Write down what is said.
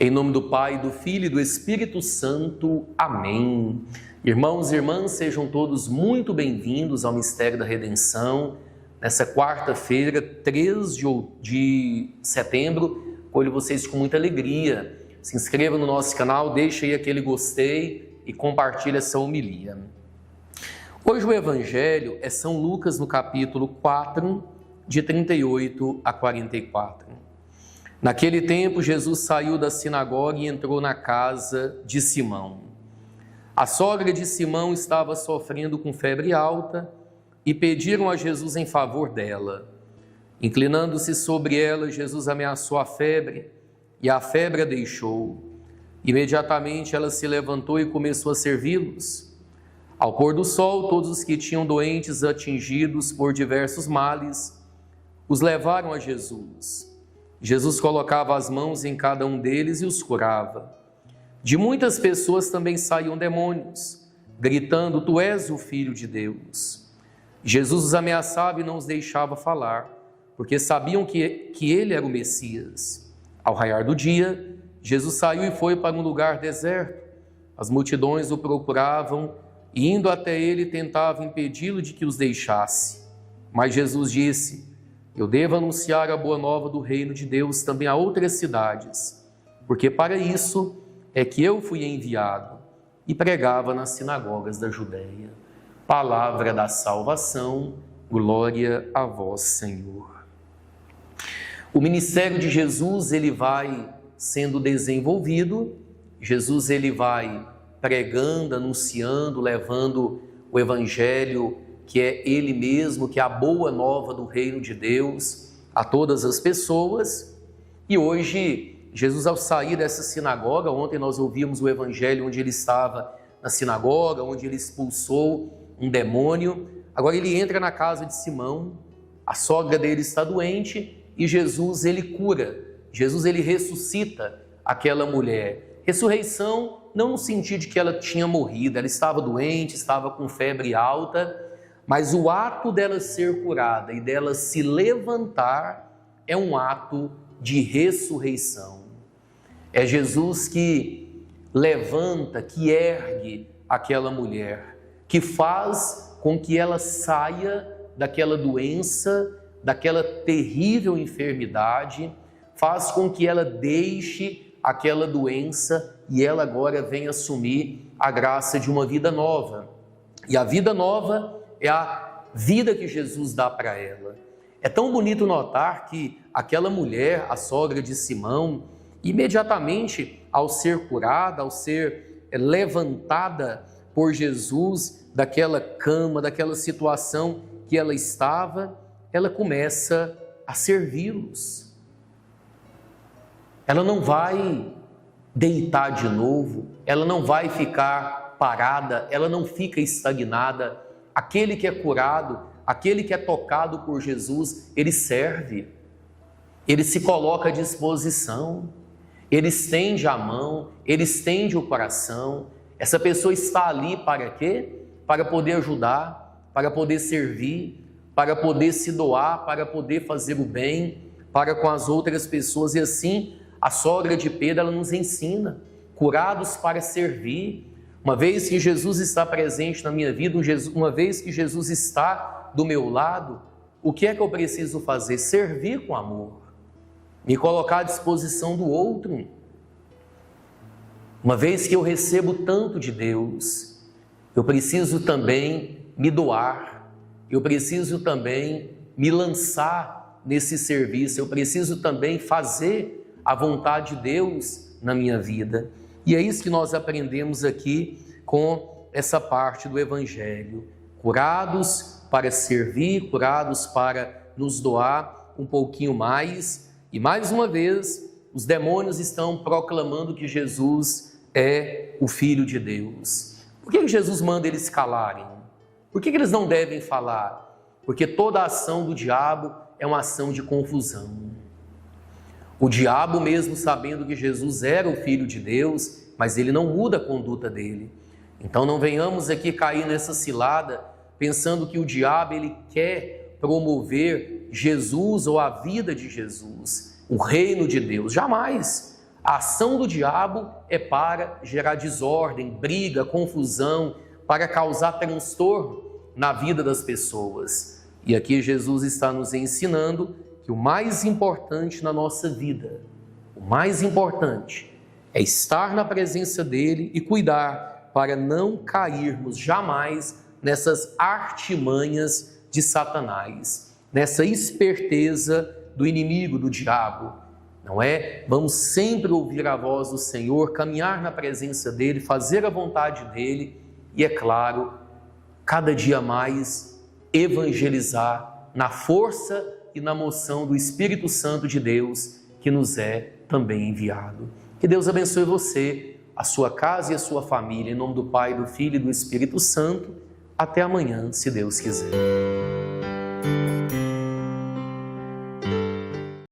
Em nome do Pai, do Filho e do Espírito Santo. Amém. Irmãos e irmãs, sejam todos muito bem-vindos ao Mistério da Redenção. Nessa quarta-feira, 3 de setembro, colho vocês com muita alegria. Se inscreva no nosso canal, deixe aí aquele gostei e compartilhe essa homilia. Hoje o Evangelho é São Lucas no capítulo 4, de 38 a 44. Naquele tempo, Jesus saiu da sinagoga e entrou na casa de Simão. A sogra de Simão estava sofrendo com febre alta e pediram a Jesus em favor dela. Inclinando-se sobre ela, Jesus ameaçou a febre e a febre a deixou. Imediatamente ela se levantou e começou a servi-los. Ao pôr do sol, todos os que tinham doentes atingidos por diversos males os levaram a Jesus. Jesus colocava as mãos em cada um deles e os curava. De muitas pessoas também saíam demônios, gritando: Tu és o Filho de Deus. Jesus os ameaçava e não os deixava falar, porque sabiam que ele era o Messias. Ao raiar do dia, Jesus saiu e foi para um lugar deserto. As multidões o procuravam e, indo até ele, tentavam impedi-lo de que os deixasse. Mas Jesus disse: Eu devo anunciar a boa nova do reino de Deus também a outras cidades, porque para isso é que eu fui enviado. E pregava nas sinagogas da Judeia. Palavra da salvação, glória a vós, Senhor. O ministério de Jesus, ele vai sendo desenvolvido. Jesus, ele vai pregando, anunciando, levando o Evangelho, que é Ele mesmo, que é a boa nova do reino de Deus, a todas as pessoas. E hoje, Jesus, ao sair dessa sinagoga, ontem nós ouvimos o Evangelho onde ele estava na sinagoga, onde ele expulsou um demônio. Agora ele entra na casa de Simão, a sogra dele está doente e Jesus, ele cura. Jesus, ele ressuscita aquela mulher. Ressurreição não no sentido de que ela tinha morrido, ela estava doente, estava com febre alta, mas o ato dela ser curada e dela se levantar é um ato de ressurreição. É Jesus que levanta, que ergue aquela mulher, que faz com que ela saia daquela doença, daquela terrível enfermidade, faz com que ela deixe aquela doença e ela agora vem assumir a graça de uma vida nova. E a vida nova é a vida que Jesus dá para ela. É tão bonito notar que aquela mulher, a sogra de Simão, imediatamente ao ser curada, ao ser levantada por Jesus daquela cama, daquela situação que ela estava, ela começa a servi-los. Ela não vai deitar de novo, ela não vai ficar parada, ela não fica estagnada. Aquele que é curado, aquele que é tocado por Jesus, ele serve, ele se coloca à disposição, ele estende a mão, ele estende o coração. Essa pessoa está ali para quê? Para poder ajudar, para poder servir, para poder se doar, para poder fazer o bem para com as outras pessoas. E assim, a sogra de Pedro, ela nos ensina, curados para servir. Uma vez que Jesus está presente na minha vida, uma vez que Jesus está do meu lado, o que é que eu preciso fazer? Servir com amor, me colocar à disposição do outro. Uma vez que eu recebo tanto de Deus, eu preciso também me doar, eu preciso também me lançar nesse serviço, eu preciso também fazer a vontade de Deus na minha vida. E é isso que nós aprendemos aqui com essa parte do Evangelho. Curados para servir, curados para nos doar um pouquinho mais. E mais uma vez, os demônios estão proclamando que Jesus é o Filho de Deus. Por que Jesus manda eles calarem? Por que eles não devem falar? Porque toda a ação do diabo é uma ação de confusão. O diabo, mesmo sabendo que Jesus era o Filho de Deus, mas ele não muda a conduta dele. Então não venhamos aqui cair nessa cilada pensando que o diabo ele quer promover Jesus ou a vida de Jesus, o reino de Deus. Jamais. A ação do diabo é para gerar desordem, briga, confusão, para causar transtorno na vida das pessoas. E aqui Jesus está nos ensinando que o mais importante na nossa vida, o mais importante é estar na presença dele e cuidar para não cairmos jamais nessas artimanhas de Satanás, nessa esperteza do inimigo, do diabo. Não é? Vamos sempre ouvir a voz do Senhor, caminhar na presença dele, fazer a vontade dele e, é claro, cada dia mais evangelizar na força e na moção do Espírito Santo de Deus que nos é também enviado. Que Deus abençoe você, a sua casa e a sua família, em nome do Pai, do Filho e do Espírito Santo. Até amanhã, se Deus quiser.